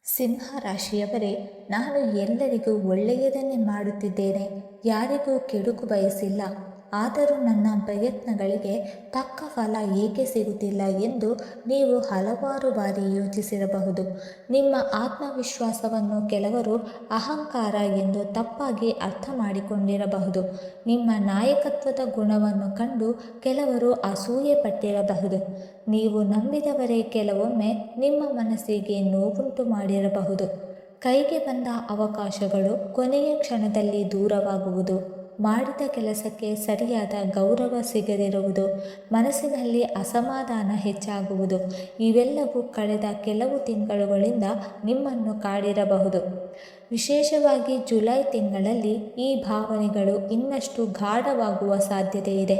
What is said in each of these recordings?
ಸಿಂಹ ರಾಶಿಯವರೇ, ನಾನು ಎಲ್ಲರಿಗೂ ಒಳ್ಳೆಯದನ್ನೇ ಮಾಡುತ್ತಿದ್ದೇನೆ, ಯಾರಿಗೂ ಕೆಡುಕು ಬಯಸಿಲ್ಲ. ಆದರೂ ನನ್ನ ಪ್ರಯತ್ನಗಳಿಗೆ ತಕ್ಕ ಫಲ ಏಕೆ ಸಿಗುತ್ತಿಲ್ಲ ಎಂದು ನೀವು ಹಲವಾರು ಬಾರಿ ಯೋಚಿಸಿರಬಹುದು. ನಿಮ್ಮ ಆತ್ಮವಿಶ್ವಾಸವನ್ನು ಕೆಲವರು ಅಹಂಕಾರ ಎಂದು ತಪ್ಪಾಗಿ ಅರ್ಥ ಮಾಡಿಕೊಂಡಿರಬಹುದು. ನಿಮ್ಮ ನಾಯಕತ್ವದ ಗುಣವನ್ನು ಕಂಡು ಕೆಲವರು ಅಸೂಯೆ ಪಟ್ಟಿರಬಹುದು. ನೀವು ನಂಬಿದವರೇ ಕೆಲವೊಮ್ಮೆ ನಿಮ್ಮ ಮನಸ್ಸಿಗೆ ನೋವುಂಟು ಮಾಡಿರಬಹುದು. ಕೈಗೆ ಬಂದ ಅವಕಾಶಗಳು ಕೊನೆಯ ಕ್ಷಣದಲ್ಲಿ ದೂರವಾಗುವುದು, ಮಾಡಿದ ಕೆಲಸಕ್ಕೆ ಸರಿಯಾದ ಗೌರವ ಸಿಗದಿರುವುದು, ಮನಸ್ಸಿನಲ್ಲಿ ಅಸಮಾಧಾನ ಹೆಚ್ಚಾಗುವುದು ಇವೆಲ್ಲವೂ ಕಳೆದ ಕೆಲವು ತಿಂಗಳುಗಳಿಂದ ನಿಮ್ಮನ್ನು ಕಾಡಿರಬಹುದು. ವಿಶೇಷವಾಗಿ ಜುಲೈ ತಿಂಗಳಲ್ಲಿ ಈ ಭಾವನೆಗಳು ಇನ್ನಷ್ಟು ಗಾಢವಾಗುವ ಸಾಧ್ಯತೆ ಇದೆ.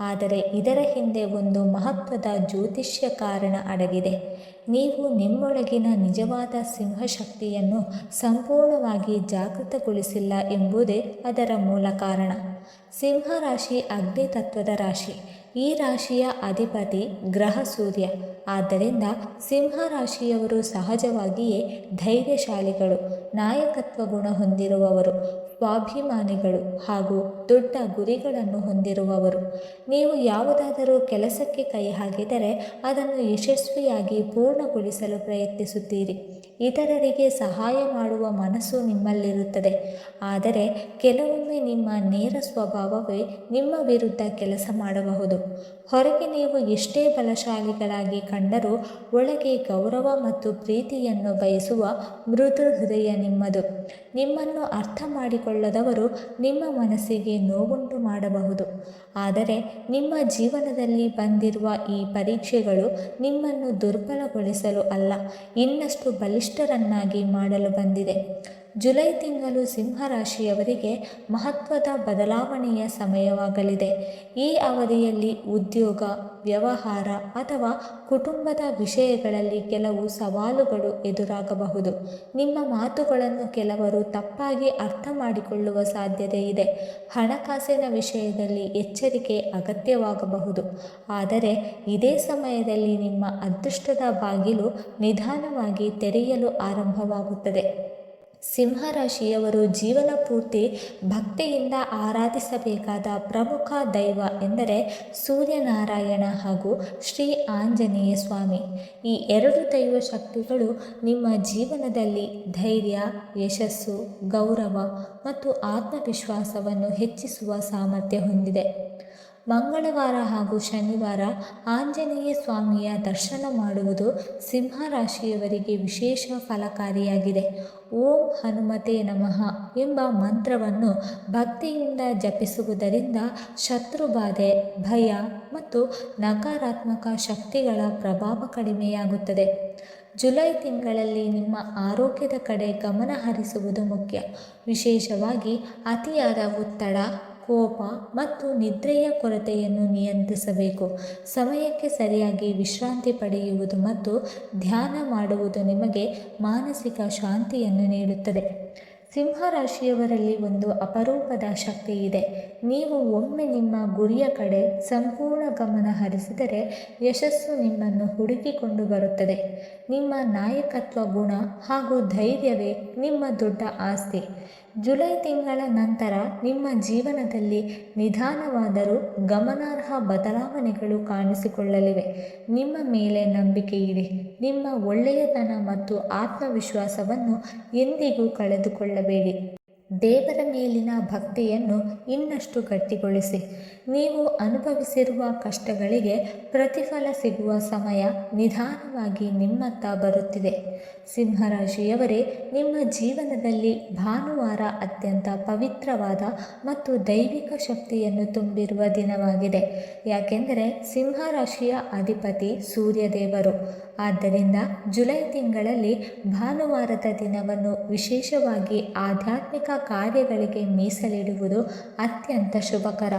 ಆದರೆ ಇದರ ಹಿಂದೆ ಒಂದು ಮಹತ್ವದ ಜ್ಯೋತಿಷ್ಯ ಕಾರಣ ಅಡಗಿದೆ. ನೀವು ನಿಮ್ಮೊಳಗಿನ ನಿಜವಾದ ಸಿಂಹಶಕ್ತಿಯನ್ನು ಸಂಪೂರ್ಣವಾಗಿ ಜಾಗೃತಗೊಳಿಸಿಲ್ಲ ಎಂಬುದೇ ಅದರ ಮೂಲ ಕಾರಣ. ಸಿಂಹರಾಶಿ ಅಗ್ನಿ ತತ್ವದ ರಾಶಿ. ಈ ರಾಶಿಯ ಅಧಿಪತಿ ಗ್ರಹ ಸೂರ್ಯ. ಆದ್ದರಿಂದ ಸಿಂಹರಾಶಿಯವರು ಸಹಜವಾಗಿಯೇ ಧೈರ್ಯಶಾಲಿಗಳು, ನಾಯಕತ್ವ ಗುಣ ಹೊಂದಿರುವವರು, ಸ್ವಾಭಿಮಾನಿಗಳು ಹಾಗೂ ದೊಡ್ಡ ಗುರಿಗಳನ್ನು ಹೊಂದಿರುವವರು. ನೀವು ಯಾವುದಾದರೂ ಕೆಲಸಕ್ಕೆ ಕೈ ಹಾಕಿದರೆ ಅದನ್ನು ಯಶಸ್ವಿಯಾಗಿ ಪೂರ್ಣಗೊಳಿಸಲು ಪ್ರಯತ್ನಿಸುತ್ತೀರಿ. ಇತರರಿಗೆ ಸಹಾಯ ಮಾಡುವ ಮನಸ್ಸು ನಿಮ್ಮಲ್ಲಿರುತ್ತದೆ. ಆದರೆ ಕೆಲವೊಮ್ಮೆ ನಿಮ್ಮ ನೇರ ಸ್ವಭಾವವೇ ನಿಮ್ಮ ವಿರುದ್ಧ ಕೆಲಸ ಮಾಡಬಹುದು. ಹೊರಗೆ ನೀವು ಎಷ್ಟೇ ಬಲಶಾಲಿಗಳಾಗಿ ಕಂಡರೂ ಒಳಗೆ ಗೌರವ ಮತ್ತು ಪ್ರೀತಿಯನ್ನು ಬಯಸುವ ಮೃದು ಹೃದಯ ನಿಮ್ಮದು. ನಿಮ್ಮನ್ನು ಅರ್ಥ ಮಾಡಿಕೊಳ್ಳದವರು ನಿಮ್ಮ ಮನಸ್ಸಿಗೆ ನೋವುಂಟು ಮಾಡಬಹುದು. ಆದರೆ ನಿಮ್ಮ ಜೀವನದಲ್ಲಿ ಬಂದಿರುವ ಈ ಪರೀಕ್ಷೆಗಳು ನಿಮ್ಮನ್ನು ದುರ್ಬಲಗೊಳಿಸಲು ಅಲ್ಲ, ಇನ್ನಷ್ಟು ಬಲಿಷ್ಠರನ್ನಾಗಿ ಮಾಡಲು ಬಂದಿದೆ. ಜುಲೈ ತಿಂಗಳು ಸಿಂಹರಾಶಿಯವರಿಗೆ ಮಹತ್ವದ ಬದಲಾವಣೆಯ ಸಮಯವಾಗಲಿದೆ. ಈ ಅವಧಿಯಲ್ಲಿ ಉದ್ಯೋಗ, ವ್ಯವಹಾರ ಅಥವಾ ಕುಟುಂಬದ ವಿಷಯಗಳಲ್ಲಿ ಕೆಲವು ಸವಾಲುಗಳು ಎದುರಾಗಬಹುದು. ನಿಮ್ಮ ಮಾತುಗಳನ್ನು ಕೆಲವರು ತಪ್ಪಾಗಿ ಅರ್ಥ ಮಾಡಿಕೊಳ್ಳುವ ಸಾಧ್ಯತೆ ಇದೆ. ಹಣಕಾಸಿನ ವಿಷಯದಲ್ಲಿ ಎಚ್ಚರಿಕೆ ಅಗತ್ಯವಾಗಬಹುದು. ಆದರೆ ಇದೇ ಸಮಯದಲ್ಲಿ ನಿಮ್ಮ ಅದೃಷ್ಟದ ಬಾಗಿಲು ನಿಧಾನವಾಗಿ ತೆರೆಯಲು ಆರಂಭವಾಗುತ್ತದೆ. ಸಿಂಹರಾಶಿಯವರು ಜೀವನ ಪೂರ್ತಿ ಭಕ್ತಿಯಿಂದ ಆರಾಧಿಸಬೇಕಾದ ಪ್ರಮುಖ ದೈವ ಎಂದರೆ ಸೂರ್ಯನಾರಾಯಣ ಹಾಗೂ ಶ್ರೀ ಆಂಜನೇಯ ಸ್ವಾಮಿ. ಈ ಎರಡು ದೈವ ಶಕ್ತಿಗಳು ನಿಮ್ಮ ಜೀವನದಲ್ಲಿ ಧೈರ್ಯ, ಯಶಸ್ಸು, ಗೌರವ ಮತ್ತು ಆತ್ಮವಿಶ್ವಾಸವನ್ನು ಹೆಚ್ಚಿಸುವ ಸಾಮರ್ಥ್ಯ ಹೊಂದಿದೆ. ಮಂಗಳವಾರ ಹಾಗೂ ಶನಿವಾರ ಆಂಜನೇಯ ಸ್ವಾಮಿಯ ದರ್ಶನ ಮಾಡುವುದು ಸಿಂಹರಾಶಿಯವರಿಗೆ ವಿಶೇಷ ಫಲಕಾರಿಯಾಗಿದೆ. ಓಂ ಹನುಮತೆ ನಮಃ ಎಂಬ ಮಂತ್ರವನ್ನು ಭಕ್ತಿಯಿಂದ ಜಪಿಸುವುದರಿಂದ ಶತ್ರುಬಾಧೆ, ಭಯ ಮತ್ತು ನಕಾರಾತ್ಮಕ ಶಕ್ತಿಗಳ ಪ್ರಭಾವ ಕಡಿಮೆಯಾಗುತ್ತದೆ. ಜುಲೈ ತಿಂಗಳಲ್ಲಿ ನಿಮ್ಮ ಆರೋಗ್ಯದ ಕಡೆ ಗಮನ ಹರಿಸುವುದು ಮುಖ್ಯ. ವಿಶೇಷವಾಗಿ ಅತಿಯಾದ ಒತ್ತಡ, ಕೋಪ ಮತ್ತು ನಿದ್ರೆಯ ಕೊರತೆಯನ್ನು ನಿಯಂತ್ರಿಸಬೇಕು. ಸಮಯಕ್ಕೆ ಸರಿಯಾಗಿ ವಿಶ್ರಾಂತಿ ಪಡೆಯುವುದು ಮತ್ತು ಧ್ಯಾನ ಮಾಡುವುದು ನಿಮಗೆ ಮಾನಸಿಕ ಶಾಂತಿಯನ್ನು ನೀಡುತ್ತದೆ. ಸಿಂಹರಾಶಿಯವರಲ್ಲಿ ಒಂದು ಅಪರೂಪದ ಶಕ್ತಿ ಇದೆ. ನೀವು ಒಮ್ಮೆ ನಿಮ್ಮ ಗುರಿಯ ಕಡೆ ಸಂಪೂರ್ಣ ಗಮನ ಹರಿಸಿದರೆ ಯಶಸ್ಸು ನಿಮ್ಮನ್ನು ಹುಡುಕಿಕೊಂಡು ಬರುತ್ತದೆ. ನಿಮ್ಮ ನಾಯಕತ್ವ ಗುಣ ಹಾಗೂ ಧೈರ್ಯವೇ ನಿಮ್ಮ ದೊಡ್ಡ ಆಸ್ತಿ. ಜುಲೈ ತಿಂಗಳ ನಂತರ ನಿಮ್ಮ ಜೀವನದಲ್ಲಿ ನಿಧಾನವಾದರೂ ಗಮನಾರ್ಹ ಬದಲಾವಣೆಗಳು ಕಾಣಿಸಿಕೊಳ್ಳಲಿವೆ. ನಿಮ್ಮ ಮೇಲೆ ನಂಬಿಕೆ ಇಡಿ. ನಿಮ್ಮ ಒಳ್ಳೆಯತನ ಮತ್ತು ಆತ್ಮವಿಶ್ವಾಸವನ್ನು ಎಂದಿಗೂ ಕಳೆದುಕೊಳ್ಳಬೇಡಿ. ದೇವರ ಮೇಲಿನ ಭಕ್ತಿಯನ್ನು ಇನ್ನಷ್ಟು ಗಟ್ಟಿಗೊಳಿಸಿ. ನೀವು ಅನುಭವಿಸಿರುವ ಕಷ್ಟಗಳಿಗೆ ಪ್ರತಿಫಲ ಸಿಗುವ ಸಮಯ ನಿಧಾನವಾಗಿ ನಿಮ್ಮತ್ತ ಬರುತ್ತಿದೆ. ಸಿಂಹರಾಶಿಯವರೇ, ನಿಮ್ಮ ಜೀವನದಲ್ಲಿ ಭಾನುವಾರ ಅತ್ಯಂತ ಪವಿತ್ರವಾದ ಮತ್ತು ದೈವಿಕ ಶಕ್ತಿಯನ್ನು ತುಂಬಿರುವ ದಿನವಾಗಿದೆ. ಯಾಕೆಂದರೆ ಸಿಂಹರಾಶಿಯ ಅಧಿಪತಿ ಸೂರ್ಯದೇವರು. ಆದ್ದರಿಂದ ಜುಲೈ ತಿಂಗಳಲ್ಲಿ ಭಾನುವಾರದ ದಿನವನ್ನು ವಿಶೇಷವಾಗಿ ಆಧ್ಯಾತ್ಮಿಕ ಕಾರ್ಯಗಳಿಗೆ ಮೀಸಲಿಡುವುದು ಅತ್ಯಂತ ಶುಭಕರ.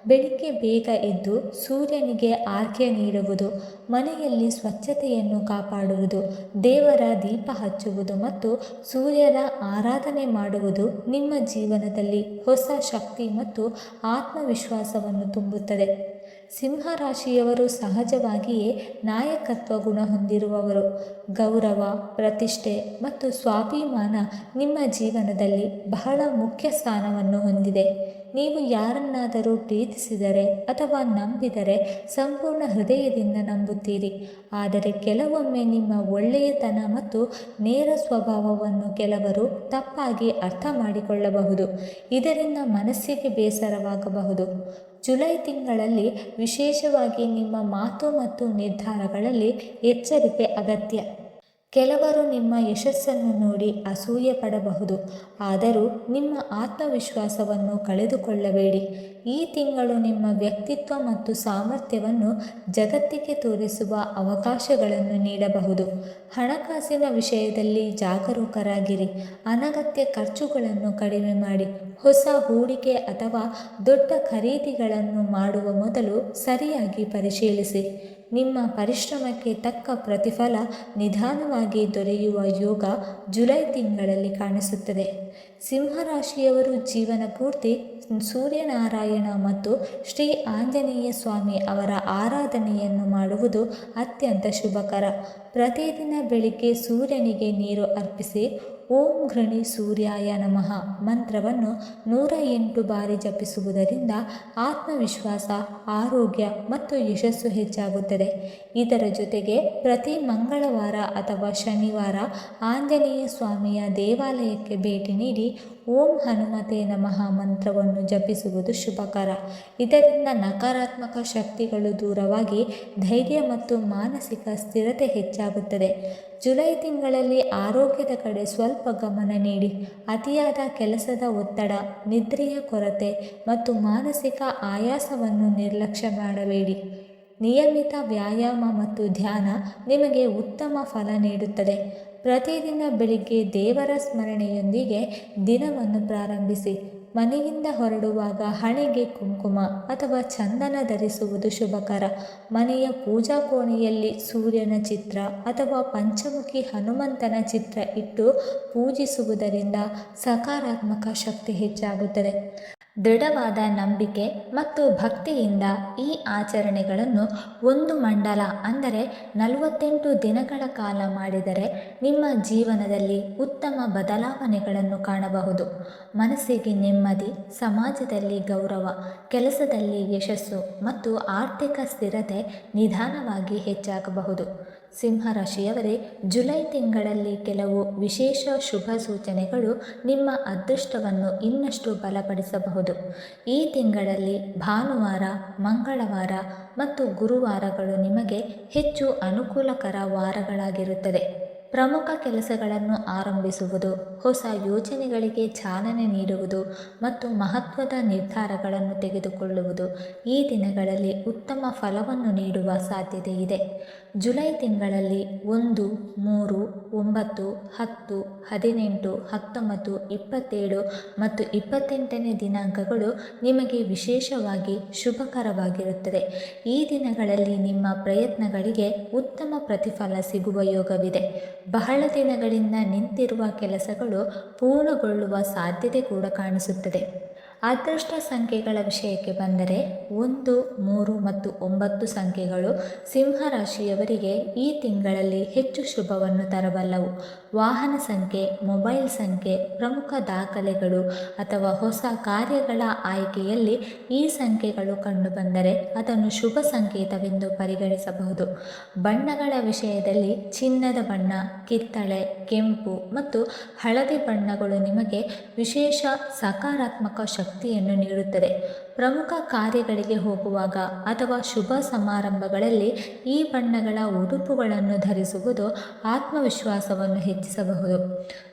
ಬೆಳಿಗ್ಗೆ ಬೇಗ ಎದ್ದು ಸೂರ್ಯನಿಗೆ ಆರ್ಘ್ಯ ನೀಡುವುದು, ಮನೆಯಲ್ಲಿ ಸ್ವಚ್ಛತೆಯನ್ನು ಕಾಪಾಡುವುದು, ದೇವರ ದೀಪ ಹಚ್ಚುವುದು ಮತ್ತು ಸೂರ್ಯನ ಆರಾಧನೆ ಮಾಡುವುದು ನಿಮ್ಮ ಜೀವನದಲ್ಲಿ ಹೊಸ ಶಕ್ತಿ ಮತ್ತು ಆತ್ಮವಿಶ್ವಾಸವನ್ನು ತುಂಬುತ್ತದೆ. ಸಿಂಹರಾಶಿಯವರು ಸಹಜವಾಗಿಯೇ ನಾಯಕತ್ವ ಗುಣ ಹೊಂದಿರುವವರು. ಗೌರವ, ಪ್ರತಿಷ್ಠೆ ಮತ್ತು ಸ್ವಾಭಿಮಾನ ನಿಮ್ಮ ಜೀವನದಲ್ಲಿ ಬಹಳ ಮುಖ್ಯ ಸ್ಥಾನವನ್ನು ಹೊಂದಿದೆ. ನೀವು ಯಾರನ್ನಾದರೂ ಪ್ರೀತಿಸಿದರೆ ಅಥವಾ ನಂಬಿದರೆ ಸಂಪೂರ್ಣ ಹೃದಯದಿಂದ ನಂಬುತ್ತೀರಿ. ಆದರೆ ಕೆಲವೊಮ್ಮೆ ನಿಮ್ಮ ಒಳ್ಳೆಯತನ ಮತ್ತು ನೇರ ಸ್ವಭಾವವನ್ನು ಕೆಲವರು ತಪ್ಪಾಗಿ ಅರ್ಥ ಮಾಡಿಕೊಳ್ಳಬಹುದು. ಇದರಿಂದ ಮನಸ್ಸಿಗೆ ಬೇಸರವಾಗಬಹುದು. ಜುಲೈ ತಿಂಗಳಲ್ಲಿ ವಿಶೇಷವಾಗಿ ನಿಮ್ಮ ಮಾತು ಮತ್ತು ನಿರ್ಧಾರಗಳಲ್ಲಿ ಎಚ್ಚರಿಕೆ ಅಗತ್ಯ. ಕೆಲವರು ನಿಮ್ಮ ಯಶಸ್ಸನ್ನು ನೋಡಿ ಅಸೂಯೆ ಪಡಬಹುದು. ಆದರೂ ನಿಮ್ಮ ಆತ್ಮವಿಶ್ವಾಸವನ್ನು ಕಳೆದುಕೊಳ್ಳಬೇಡಿ. ಈ ತಿಂಗಳು ನಿಮ್ಮ ವ್ಯಕ್ತಿತ್ವ ಮತ್ತು ಸಾಮರ್ಥ್ಯವನ್ನು ಜಗತ್ತಿಗೆ ತೋರಿಸುವ ಅವಕಾಶಗಳನ್ನು ನೀಡಬಹುದು. ಹಣಕಾಸಿನ ವಿಷಯದಲ್ಲಿ ಜಾಗರೂಕರಾಗಿರಿ. ಅನಗತ್ಯ ಖರ್ಚುಗಳನ್ನು ಕಡಿಮೆ ಮಾಡಿ. ಹೊಸ ಹೂಡಿಕೆ ಅಥವಾ ದೊಡ್ಡ ಖರೀದಿಗಳನ್ನು ಮಾಡುವ ಮೊದಲು ಸರಿಯಾಗಿ ಪರಿಶೀಲಿಸಿ. ನಿಮ್ಮ ಪರಿಶ್ರಮಕ್ಕೆ ತಕ್ಕ ಪ್ರತಿಫಲ ನಿಧಾನವಾಗಿ ದೊರೆಯುವ ಯೋಗ ಜುಲೈ ತಿಂಗಳಲ್ಲಿ ಕಾಣಿಸುತ್ತದೆ. ಸಿಂಹರಾಶಿಯವರು ಜೀವನ ಪೂರ್ತಿ ಸೂರ್ಯನಾರಾಯಣ ಮತ್ತು ಶ್ರೀ ಆಂಜನೇಯ ಸ್ವಾಮಿ ಅವರ ಆರಾಧನೆಯನ್ನು ಮಾಡುವುದು ಅತ್ಯಂತ ಶುಭಕರ. ಪ್ರತಿದಿನ ಬೆಳಿಗ್ಗೆ ಸೂರ್ಯನಿಗೆ ನೀರು ಅರ್ಪಿಸಿ ಓಂ ಘೃಣಿ ಸೂರ್ಯಾಯ ನಮಃ ಮಂತ್ರವನ್ನು 108 ಬಾರಿ ಜಪಿಸುವುದರಿಂದ ಆತ್ಮವಿಶ್ವಾಸ, ಆರೋಗ್ಯ ಮತ್ತು ಯಶಸ್ಸು ಹೆಚ್ಚಾಗುತ್ತದೆ. ಇದರ ಜೊತೆಗೆ ಪ್ರತಿ ಮಂಗಳವಾರ ಅಥವಾ ಶನಿವಾರ ಆಂಜನೇಯ ಸ್ವಾಮಿಯ ದೇವಾಲಯಕ್ಕೆ ಭೇಟಿ ನೀಡಿ ಓಂ ಹನುಮತೆ ನಮಃ ಮಂತ್ರವನ್ನು ಜಪಿಸುವುದು ಶುಭಕರ. ಇದರಿಂದ ನಕಾರಾತ್ಮಕ ಶಕ್ತಿಗಳು ದೂರವಾಗಿ ಧೈರ್ಯ ಮತ್ತು ಮಾನಸಿಕ ಸ್ಥಿರತೆ ಹೆಚ್ಚಾಗುತ್ತದೆ. ಜುಲೈ ತಿಂಗಳಲ್ಲಿ ಆರೋಗ್ಯದ ಕಡೆ ಸ್ವಲ್ಪ ಗಮನ ನೀಡಿ. ಅತಿಯಾದ ಕೆಲಸದ ಒತ್ತಡ, ನಿದ್ರೆಯ ಕೊರತೆ ಮತ್ತು ಮಾನಸಿಕ ಆಯಾಸವನ್ನು ನಿರ್ಲಕ್ಷ್ಯ ಮಾಡಬೇಡಿ. ನಿಯಮಿತ ವ್ಯಾಯಾಮ ಮತ್ತು ಧ್ಯಾನ ನಿಮಗೆ ಉತ್ತಮ ಫಲ ನೀಡುತ್ತದೆ. ಪ್ರತಿದಿನ ಬೆಳಿಗ್ಗೆ ದೇವರ ಸ್ಮರಣೆಯೊಂದಿಗೆ ದಿನವನ್ನು ಪ್ರಾರಂಭಿಸಿ. ಮನೆಯಿಂದ ಹೊರಡುವಾಗ ಹಣೆಗೆ ಕುಂಕುಮ ಅಥವಾ ಚಂದನ ಧರಿಸುವುದು ಶುಭಕರ. ಮನೆಯ ಪೂಜಾ ಕೋಣೆಯಲ್ಲಿ ಸೂರ್ಯನ ಚಿತ್ರ ಅಥವಾ ಪಂಚಮುಖಿ ಹನುಮಂತನ ಚಿತ್ರ ಇಟ್ಟು ಪೂಜಿಸುವುದರಿಂದ ಸಕಾರಾತ್ಮಕ ಶಕ್ತಿ ಹೆಚ್ಚಾಗುತ್ತದೆ. ದೃಢವಾದ ನಂಬಿಕೆ ಮತ್ತು ಭಕ್ತಿಯಿಂದ ಈ ಆಚರಣೆಗಳನ್ನು 1 ಮಂಡಲ ಅಂದರೆ 48 ದಿನಗಳ ಕಾಲ ಮಾಡಿದರೆ ನಿಮ್ಮ ಜೀವನದಲ್ಲಿ ಉತ್ತಮ ಬದಲಾವಣೆಗಳನ್ನು ಕಾಣಬಹುದು. ಮನಸ್ಸಿಗೆ ನೆಮ್ಮದಿ, ಸಮಾಜದಲ್ಲಿ ಗೌರವ, ಕೆಲಸದಲ್ಲಿ ಯಶಸ್ಸು ಮತ್ತು ಆರ್ಥಿಕ ಸ್ಥಿರತೆ ನಿಧಾನವಾಗಿ ಹೆಚ್ಚಾಗಬಹುದು. ಸಿಂಹರಾಶಿಯವರೇ, ಜುಲೈ ತಿಂಗಳಲ್ಲಿ ಕೆಲವು ವಿಶೇಷ ಶುಭ ಸೂಚನೆಗಳು ನಿಮ್ಮ ಅದೃಷ್ಟವನ್ನು ಇನ್ನಷ್ಟು ಬಲಪಡಿಸಬಹುದು. ಈ ತಿಂಗಳಲ್ಲಿ ಭಾನುವಾರ, ಮಂಗಳವಾರ ಮತ್ತು ಗುರುವಾರಗಳು ನಿಮಗೆ ಹೆಚ್ಚು ಅನುಕೂಲಕರ ವಾರಗಳಾಗಿರುತ್ತದೆ. ಪ್ರಮುಖ ಕೆಲಸಗಳನ್ನು ಆರಂಭಿಸುವುದು, ಹೊಸ ಯೋಜನೆಗಳಿಗೆ ಚಾಲನೆ ನೀಡುವುದು ಮತ್ತು ಮಹತ್ವದ ನಿರ್ಧಾರಗಳನ್ನು ತೆಗೆದುಕೊಳ್ಳುವುದು ಈ ದಿನಗಳಲ್ಲಿ ಉತ್ತಮ ಫಲವನ್ನು ನೀಡುವ ಸಾಧ್ಯತೆ ಇದೆ. ಜುಲೈ ತಿಂಗಳಲ್ಲಿ 1, 3, 9, 10, 18, 19, 27 ಮತ್ತು 28ನೇ ದಿನಾಂಕಗಳು ನಿಮಗೆ ವಿಶೇಷವಾಗಿ ಶುಭಕರವಾಗಿರುತ್ತದೆ. ಈ ದಿನಗಳಲ್ಲಿ ನಿಮ್ಮ ಪ್ರಯತ್ನಗಳಿಗೆ ಉತ್ತಮ ಪ್ರತಿಫಲ ಸಿಗುವ ಯೋಗವಿದೆ. ಬಹಳ ದಿನಗಳಿಂದ ನಿಂತಿರುವ ಕೆಲಸಗಳು ಪೂರ್ಣಗೊಳ್ಳುವ ಸಾಧ್ಯತೆ ಕೂಡ ಕಾಣಿಸುತ್ತದೆ. ಅದೃಷ್ಟ ಸಂಖ್ಯೆಗಳ ವಿಷಯಕ್ಕೆ ಬಂದರೆ 1, 3 ಮತ್ತು 9 ಸಂಖ್ಯೆಗಳು ಸಿಂಹರಾಶಿಯವರಿಗೆ ಈ ತಿಂಗಳಲ್ಲಿ ಹೆಚ್ಚು ಶುಭವನ್ನು ತರಬಲ್ಲವು. ವಾಹನ ಸಂಖ್ಯೆ, ಮೊಬೈಲ್ ಸಂಖ್ಯೆ, ಪ್ರಮುಖ ದಾಖಲೆಗಳು ಅಥವಾ ಹೊಸ ಕಾರ್ಯಗಳ ಆಯ್ಕೆಯಲ್ಲಿ ಈ ಸಂಖ್ಯೆಗಳು ಕಂಡುಬಂದರೆ ಅದನ್ನು ಶುಭ ಸಂಕೇತವೆಂದು ಪರಿಗಣಿಸಬಹುದು. ಬಣ್ಣಗಳ ವಿಷಯದಲ್ಲಿ ಚಿನ್ನದ ಬಣ್ಣ, ಕಿತ್ತಳೆ, ಕೆಂಪು ಮತ್ತು ಹಳದಿ ಬಣ್ಣಗಳು ನಿಮಗೆ ವಿಶೇಷ ಸಕಾರಾತ್ಮಕ ಶಕ್ತಿಯನ್ನು ನೀಡುತ್ತದೆ. ಪ್ರಮುಖ ಕಾರ್ಯಗಳಿಗೆ ಹೋಗುವಾಗ ಅಥವಾ ಶುಭ ಸಮಾರಂಭಗಳಲ್ಲಿ ಈ ಬಣ್ಣಗಳ ಉಡುಪುಗಳನ್ನು ಧರಿಸುವುದು ಆತ್ಮವಿಶ್ವಾಸವನ್ನು ಹೆಚ್ಚಿಸಬಹುದು.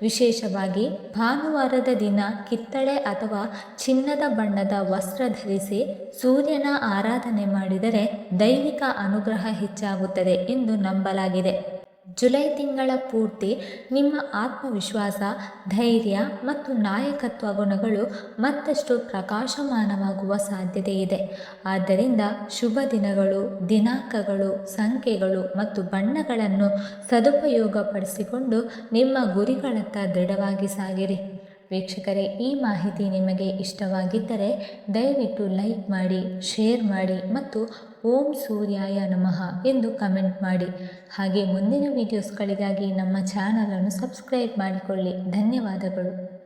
ವಿಶೇಷವಾಗಿ ಭಾನುವಾರದ ದಿನ ಕಿತ್ತಳೆ ಅಥವಾ ಚಿನ್ನದ ಬಣ್ಣದ ವಸ್ತ್ರ ಧರಿಸಿ ಸೂರ್ಯನ ಆರಾಧನೆ ಮಾಡಿದರೆ ದೈವಿಕ ಅನುಗ್ರಹ ಹೆಚ್ಚಾಗುತ್ತದೆ ಎಂದು ನಂಬಲಾಗಿದೆ. ಜುಲೈ ತಿಂಗಳ ಪೂರ್ತಿ ನಿಮ್ಮ ಆತ್ಮವಿಶ್ವಾಸ, ಧೈರ್ಯ ಮತ್ತು ನಾಯಕತ್ವ ಗುಣಗಳು ಮತ್ತಷ್ಟು ಪ್ರಕಾಶಮಾನವಾಗುವ ಸಾಧ್ಯತೆ ಇದೆ. ಆದ್ದರಿಂದ ಶುಭ ದಿನಗಳು, ದಿನಾಂಕಗಳು, ಸಂಖ್ಯೆಗಳು ಮತ್ತು ಬಣ್ಣಗಳನ್ನು ಸದುಪಯೋಗಪಡಿಸಿಕೊಂಡು ನಿಮ್ಮ ಗುರಿಗಳತ್ತ ದೃಢವಾಗಿ ಸಾಗಿರಿ. ವೀಕ್ಷಕರೇ, ಈ ಮಾಹಿತಿ ನಿಮಗೆ ಇಷ್ಟವಾಗಿದ್ದರೆ ದಯವಿಟ್ಟು ಲೈಕ್ ಮಾಡಿ, ಶೇರ್ ಮಾಡಿ ಮತ್ತು ಓಂ ಸೂರ್ಯಾಯ ನಮಃ ಎಂದು ಕಮೆಂಟ್ ಮಾಡಿ. ಹಾಗೆ ಮುಂದಿನ ವೀಡಿಯೋಸ್ಗಳಿಗಾಗಿ ನಮ್ಮ ಚಾನಲನ್ನು ಸಬ್ಸ್ಕ್ರೈಬ್ ಮಾಡಿಕೊಳ್ಳಿ. ಧನ್ಯವಾದಗಳು.